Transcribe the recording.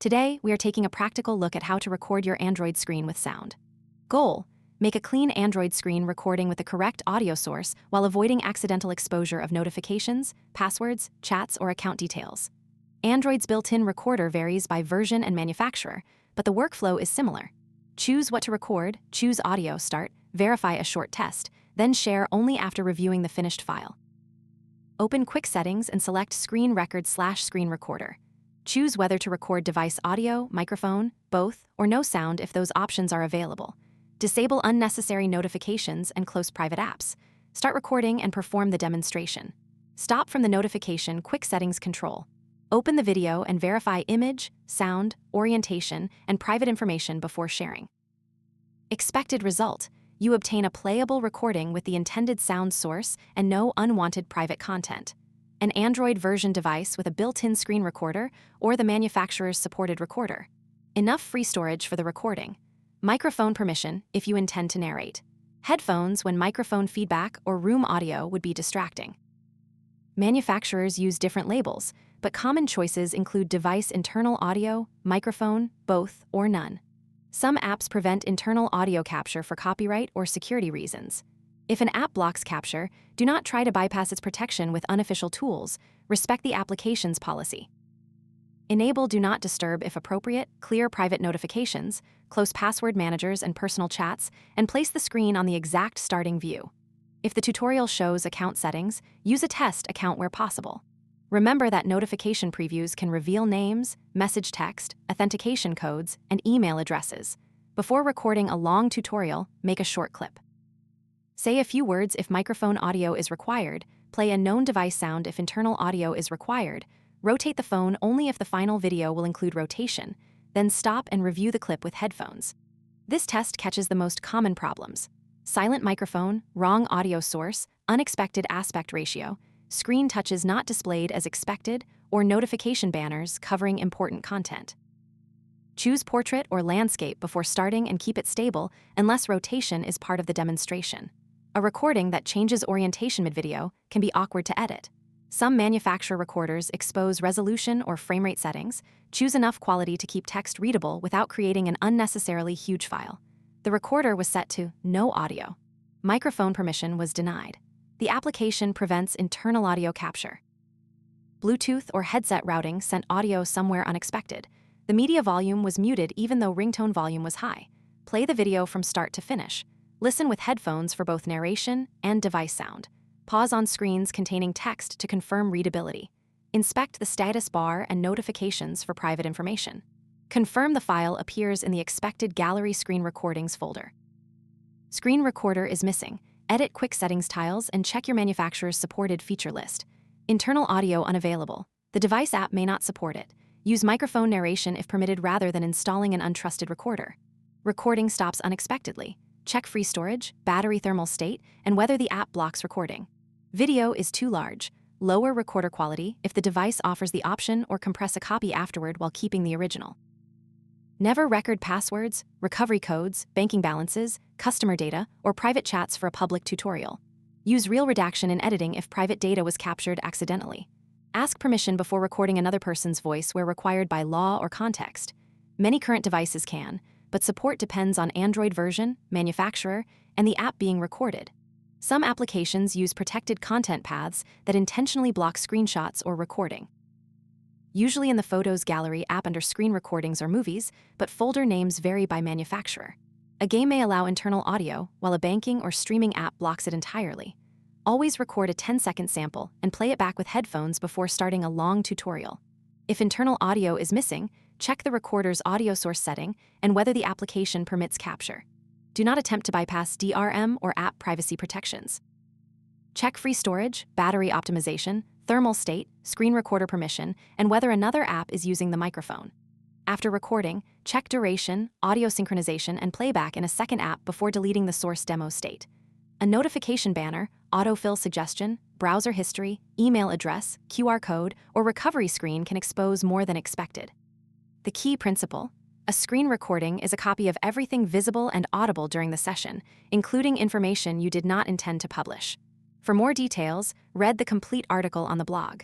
Today, we are taking a practical look at how to record your Android screen with sound. Goal: make a clean Android screen recording with the correct audio source while avoiding accidental exposure of notifications, passwords, chats, or account details. Android's built-in recorder varies by version and manufacturer, but the workflow is similar. Choose what to record, choose audio, start, verify a short test, then share only after reviewing the finished file. Open Quick Settings and select Screen Record/Screen Recorder. Choose whether to record device audio, microphone, both, or no sound if those options are available. Disable unnecessary notifications and close private apps. Start recording and perform the demonstration. Stop from the notification Quick Settings control. Open the video and verify image, sound, orientation, and private information before sharing. Expected result: you obtain a playable recording with the intended sound source and no unwanted private content. An Android version device with a built-in screen recorder or the manufacturer's supported recorder. Enough free storage for the recording. Microphone permission if you intend to narrate. Headphones when microphone feedback or room audio would be distracting. Manufacturers use different labels, but common choices include device internal audio, microphone, both, or none. Some apps prevent internal audio capture for copyright or security reasons. If an app blocks capture, do not try to bypass its protection with unofficial tools. Respect the application's policy. Enable Do Not Disturb if appropriate, clear private notifications, close password managers and personal chats, and place the screen on the exact starting view. If the tutorial shows account settings, use a test account where possible. Remember that notification previews can reveal names, message text, authentication codes, and email addresses. Before recording a long tutorial, make a short clip. Say a few words if microphone audio is required, play a known device sound if internal audio is required, rotate the phone only if the final video will include rotation, then stop and review the clip with headphones. This test catches the most common problems: silent microphone, wrong audio source, unexpected aspect ratio, screen touches not displayed as expected, or notification banners covering important content. Choose portrait or landscape before starting and keep it stable unless rotation is part of the demonstration. A recording that changes orientation mid-video can be awkward to edit. Some manufacturer recorders expose resolution or frame rate settings. Choose enough quality to keep text readable without creating an unnecessarily huge file. The recorder was set to no audio. Microphone permission was denied. The application prevents internal audio capture. Bluetooth or headset routing sent audio somewhere unexpected. The media volume was muted even though ringtone volume was high. Play the video from start to finish. Listen with headphones for both narration and device sound. Pause on screens containing text to confirm readability. Inspect the status bar and notifications for private information. Confirm the file appears in the expected gallery screen recordings folder. Screen recorder is missing. Edit Quick Settings tiles and check your manufacturer's supported feature list. Internal audio unavailable. The device app may not support it. Use microphone narration if permitted rather than installing an untrusted recorder. Recording stops unexpectedly. Check free storage, battery thermal state, and whether the app blocks recording. Video is too large. Lower recorder quality if the device offers the option, or compress a copy afterward while keeping the original. Never record passwords, recovery codes, banking balances, customer data, or private chats for a public tutorial. Use real redaction in editing if private data was captured accidentally. Ask permission before recording another person's voice where required by law or context. Many current devices can, but support depends on Android version, manufacturer, and the app being recorded. Some applications use protected content paths that intentionally block screenshots or recording. Usually in the Photos Gallery app under Screen Recordings or Movies, but folder names vary by manufacturer. A game may allow internal audio, while a banking or streaming app blocks it entirely. Always record a 10-second sample and play it back with headphones before starting a long tutorial. If internal audio is missing, check the recorder's audio source setting and whether the application permits capture. Do not attempt to bypass DRM or app privacy protections. Check free storage, battery optimization, thermal state, screen recorder permission, and whether another app is using the microphone. After recording, check duration, audio synchronization, and playback in a second app before deleting the source demo state. A notification banner, autofill suggestion, browser history, email address, QR code, or recovery screen can expose more than expected. The key principle: a screen recording is a copy of everything visible and audible during the session, including information you did not intend to publish. For more details, read the complete article on the blog.